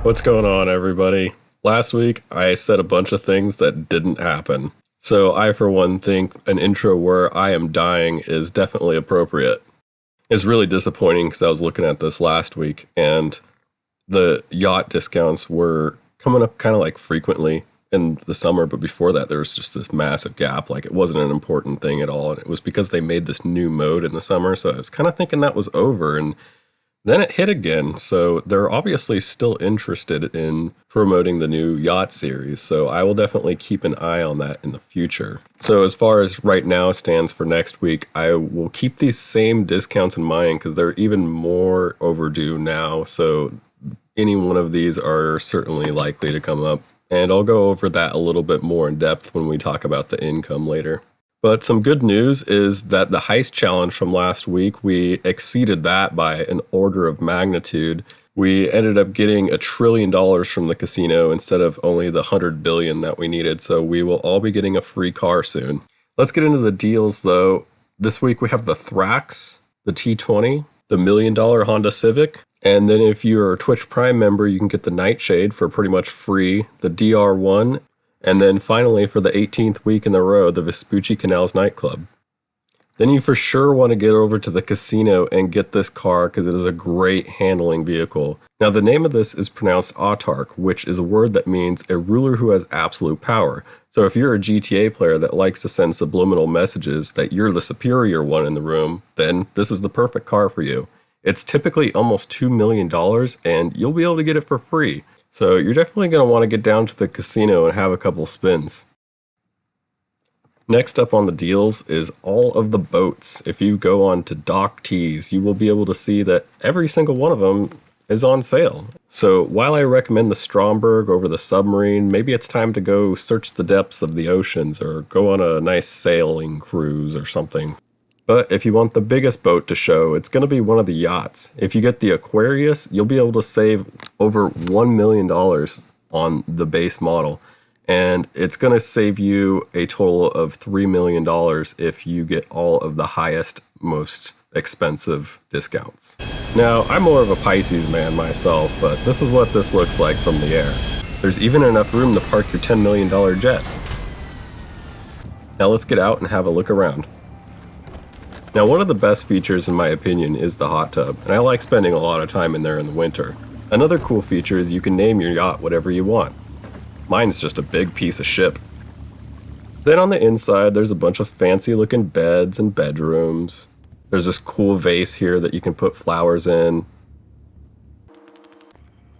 What's going on, everybody? Last week, I said a bunch of things that didn't happen. So I, for one, think an intro where I am dying is definitely appropriate. It's really disappointing because I was looking at this last week, and the yacht discounts were coming up kind of like frequently in the summer, but before that, there was just this massive gap. Like, it wasn't an important thing at all, and it was because they made this new mode in the summer, so I was kind of thinking that was over, and then it hit again, so they're obviously still interested in promoting the new Yacht series, so I will definitely keep an eye on that in the future. So as far as right now stands for next week, I will keep these same discounts in mind because they're even more overdue now, so any one of these are certainly likely to come up. And I'll go over that a little bit more in depth when we talk about the income later. But some good news is that the heist challenge from last week, we exceeded that by an order of magnitude. We ended up getting $1 trillion from the casino instead of only the 100 billion that we needed. So we will all be getting a free car soon. Let's get into the deals though. This week we have the Thrax, the T20, the $1 million Honda Civic. And then if you're a Twitch Prime member, you can get the Nightshade for pretty much free, the DR1, and then finally, for the 18th week in a row, the Vespucci Canals nightclub. Then you for sure want to get over to the casino and get this car because it is a great handling vehicle. Now, the name of this is pronounced autarch, which is a word that means a ruler who has absolute power. So if you're a GTA player that likes to send subliminal messages that you're the superior one in the room, then this is the perfect car for you. It's typically almost $2 million, and you'll be able to get it for free. So you're definitely going to want to get down to the casino and have a couple spins. Next up on the deals is all of the boats. If you go on to Dock Tees, you will be able to see that every single one of them is on sale. So while I recommend the Stromberg over the submarine, maybe it's time to go search the depths of the oceans or go on a nice sailing cruise or something. But if you want the biggest boat to show, it's going to be one of the yachts. If you get the Aquarius, you'll be able to save over $1 million on the base model. And it's going to save you a total of $3 million if you get all of the highest, most expensive discounts. Now, I'm more of a Pisces man myself, but this is what this looks like from the air. There's even enough room to park your $10 million jet. Now let's get out and have a look around. Now, one of the best features, in my opinion, is the hot tub, and I like spending a lot of time in there in the winter. Another cool feature is you can name your yacht whatever you want. Mine's just a big piece of ship. Then on the inside, there's a bunch of fancy-looking beds and bedrooms. There's this cool vase here that you can put flowers in.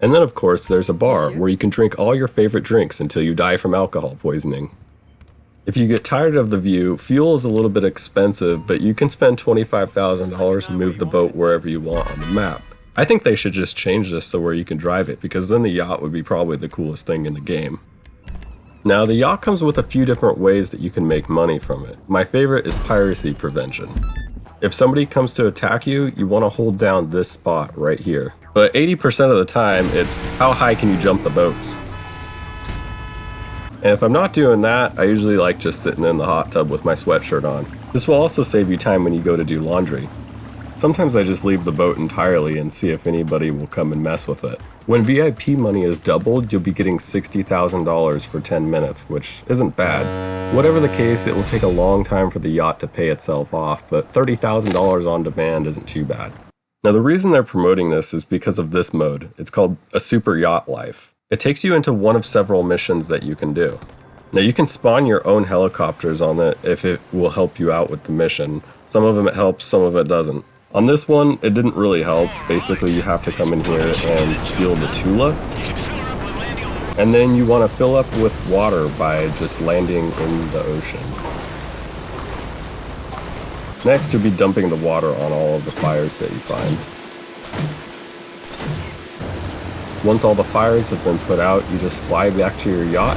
And then, of course, there's a bar where you can drink all your favorite drinks until you die from alcohol poisoning. If you get tired of the view, fuel is a little bit expensive, but you can spend $25,000 and move the boat wherever you want on the map. I think they should just change this to where you can drive it, because then the yacht would be probably the coolest thing in the game. Now, the yacht comes with a few different ways that you can make money from it. My favorite is piracy prevention. If somebody comes to attack you, you want to hold down this spot right here. But 80% of the time, it's how high can you jump the boats? And if I'm not doing that, I usually like just sitting in the hot tub with my sweatshirt on. This will also save you time when you go to do laundry. Sometimes I just leave the boat entirely and see if anybody will come and mess with it. When VIP money is doubled, you'll be getting $60,000 for 10 minutes, which isn't bad. Whatever the case, it will take a long time for the yacht to pay itself off, but $30,000 on demand isn't too bad. Now, the reason they're promoting this is because of this mode. It's called a Super Yacht Life. It takes you into one of several missions that you can do. Now, you can spawn your own helicopters on it if it will help you out with the mission. Some of them it helps, some of it doesn't. On this one, it didn't really help. Basically, you have to come in here and steal the Tula. And then you want to fill up with water by just landing in the ocean. Next, you'll be dumping the water on all of the fires that you find. Once all the fires have been put out, you just fly back to your yacht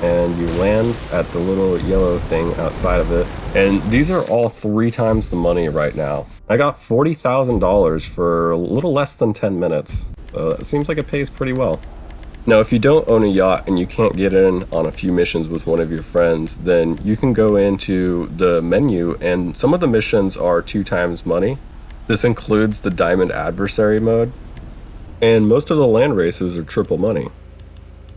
and you land at the little yellow thing outside of it, And these are all 3 times the money right now. I got $40,000 for a little less than 10 minutes. So that seems like it pays pretty well. Now, if you don't own a yacht and you can't get in on a few missions with one of your friends, then you can go into the menu and some of the missions are 2 times money. This includes the Diamond Adversary mode, and most of the land races are triple money.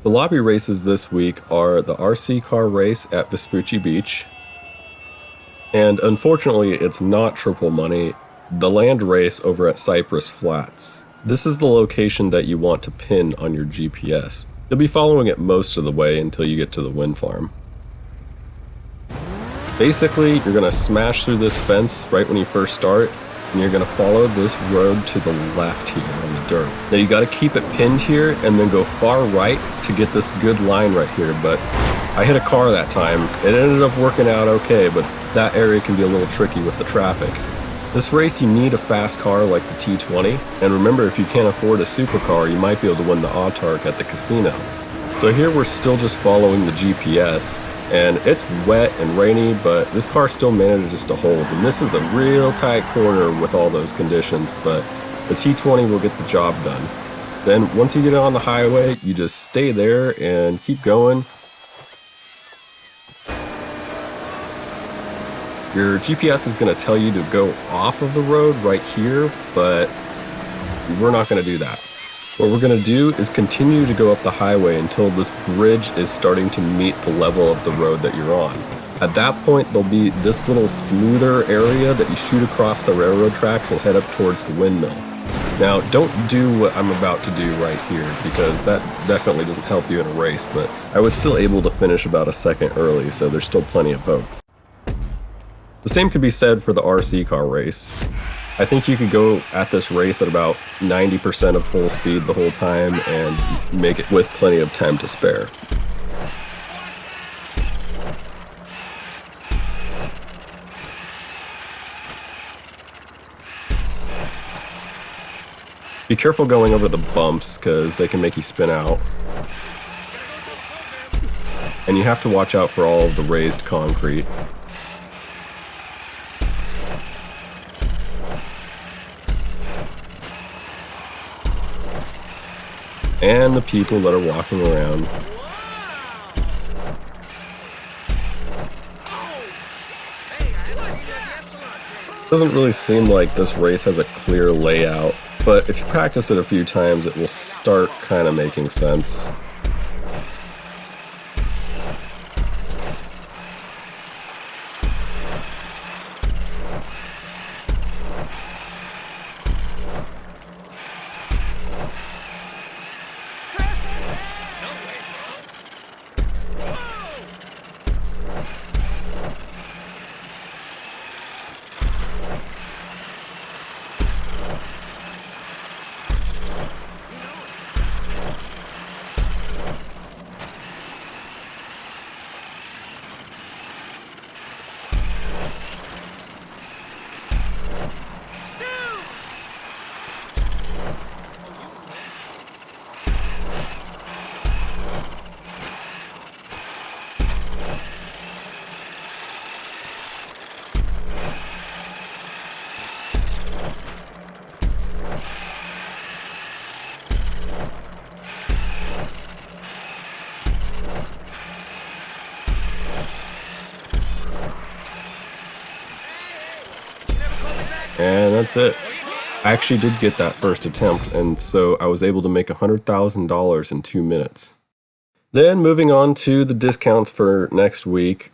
The lobby races this week are the RC car race at Vespucci Beach, and unfortunately it's not triple money, the land race over at Cypress Flats. This is the location that you want to pin on your GPS. You'll be following it most of the way until you get to the wind farm. Basically, you're going to smash through this fence right when you first start, and you're going to follow this road to the left here on the dirt. Now you got to keep it pinned here and then go far right to get this good line right here, but I hit a car that time. It ended up working out okay, but that area can be a little tricky with the traffic. This race, you need a fast car like the T20, and remember, if you can't afford a supercar, you might be able to win the Autark at the casino. So here we're still just following the GPS, and it's wet and rainy, but this car still manages to hold, and this is a real tight corner with all those conditions, but the T20 will get the job done. Then once you get on the highway, you just stay there and keep going. Your GPS is going to tell you to go off of the road right here, but we're not going to do that. What we're going to do is continue to go up the highway until this bridge is starting to meet the level of the road that you're on. At that point, there'll be this little smoother area that you shoot across the railroad tracks and head up towards the windmill. Now, don't do what I'm about to do right here, because that definitely doesn't help you in a race, but I was still able to finish about a second early, so there's still plenty of hope. The same could be said for the RC car race. I think you could go at this race at about 90% of full speed the whole time and make it with plenty of time to spare. Be careful going over the bumps because they can make you spin out. And you have to watch out for all of the raised concrete. And the people that are walking around. Doesn't really seem like this race has a clear layout, but if you practice it a few times, it will start kind of making sense. And that's it. I actually did get that first attempt, and so I was able to make $100,000 in 2 minutes. Then moving on to the discounts for next week.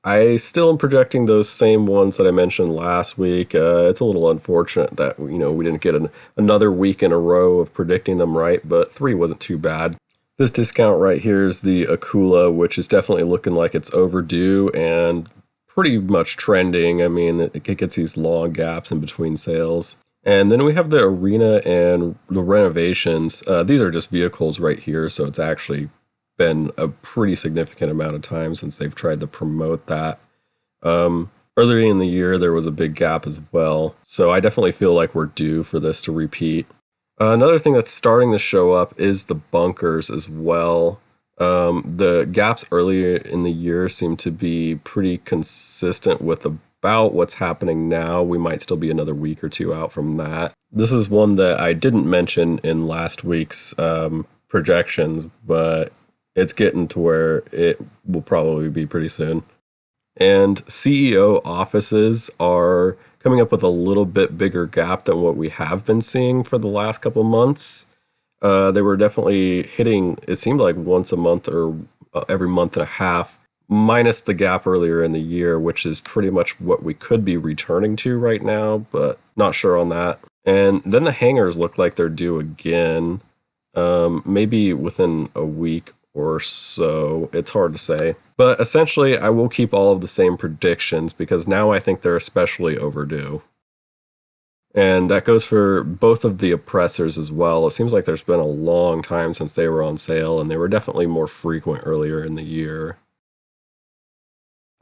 I still am projecting those same ones that I mentioned last week. It's a little unfortunate that we didn't get another week in a row of predicting them right, but 3 wasn't too bad. This discount right here is the Akula, which is definitely looking like it's overdue and pretty much trending. I mean, it gets these long gaps in between sales. And then we have the Arena and the Renovations. These are just vehicles right here, so it's actually been a pretty significant amount of time since they've tried to promote that. Earlier in the year, there was a big gap as well, so I definitely feel like we're due for this to repeat. Another thing that's starting to show up is the bunkers as well. The gaps earlier in the year seem to be pretty consistent with about what's happening now. We might still be another week or two out from that. This is one that I didn't mention in last week's projections, but it's getting to where it will probably be pretty soon. And CEO offices are coming up with a little bit bigger gap than what we have been seeing for the last couple months. They were definitely hitting, it seemed like once a month or every month and a half, minus the gap earlier in the year, which is pretty much what we could be returning to right now, but not sure on that. And then the hangars look like they're due again, maybe within a week or so. It's hard to say. But essentially, I will keep all of the same predictions because now I think they're especially overdue. And that goes for both of the Oppressors as well. It seems like there's been a long time since they were on sale, and they were definitely more frequent earlier in the year.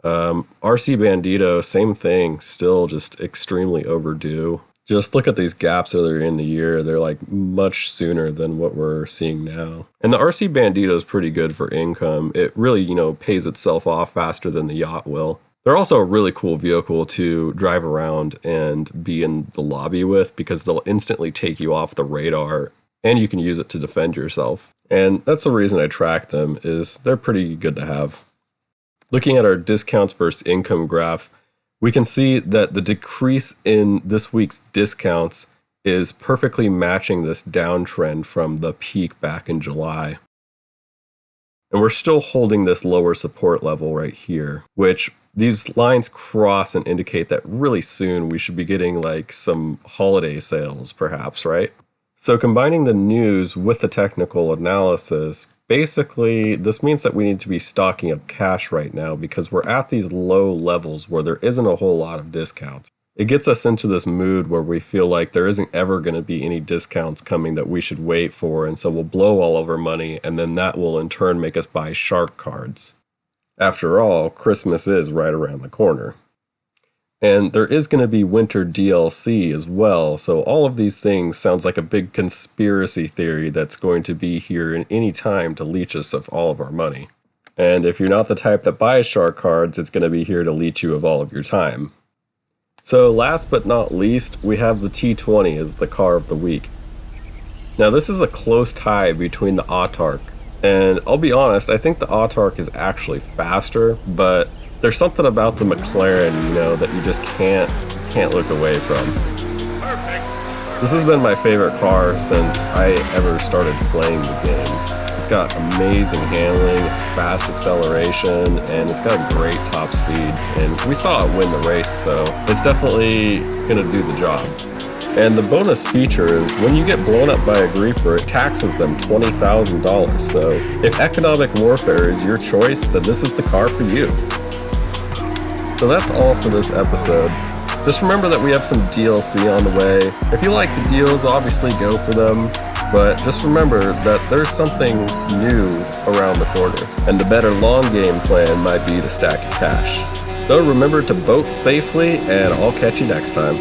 RC Bandito, same thing, still just extremely overdue. Just look at these gaps earlier in the year. They're like much sooner than what we're seeing now. And the RC Bandito is pretty good for income. It really, pays itself off faster than the Yacht will. They're also a really cool vehicle to drive around and be in the lobby with because they'll instantly take you off the radar and you can use it to defend yourself. And that's the reason I track them, is they're pretty good to have. Looking at our discounts versus income graph, we can see that the decrease in this week's discounts is perfectly matching this downtrend from the peak back in July. And we're still holding this lower support level right here, which these lines cross and indicate that really soon we should be getting like some holiday sales perhaps, right? So combining the news with the technical analysis, basically this means that we need to be stocking up cash right now because we're at these low levels where there isn't a whole lot of discounts. It gets us into this mood where we feel like there isn't ever going to be any discounts coming that we should wait for, and so we'll blow all of our money, and then that will in turn make us buy shark cards. After all, Christmas is right around the corner. And there is going to be winter DLC as well, so all of these things sounds like a big conspiracy theory that's going to be here in any time to leech us of all of our money. And if you're not the type that buys shark cards, it's going to be here to leech you of all of your time. So last but not least, we have the T20 as the car of the week. Now this is a close tie between the Autark, and I'll be honest, I think the Autark is actually faster, but there's something about the McLaren, that you just can't look away from. This has been my favorite car since I ever started playing the game. It's got amazing handling, it's fast acceleration, and it's got great top speed. And we saw it win the race, so it's definitely gonna do the job. And the bonus feature is when you get blown up by a griefer, it taxes them $20,000. So if economic warfare is your choice, then this is the car for you. So that's all for this episode. Just remember that we have some DLC on the way. If you like the deals, obviously go for them. But just remember that there's something new around the corner. And the better long game plan might be to stack your cash. So remember to boat safely, and I'll catch you next time.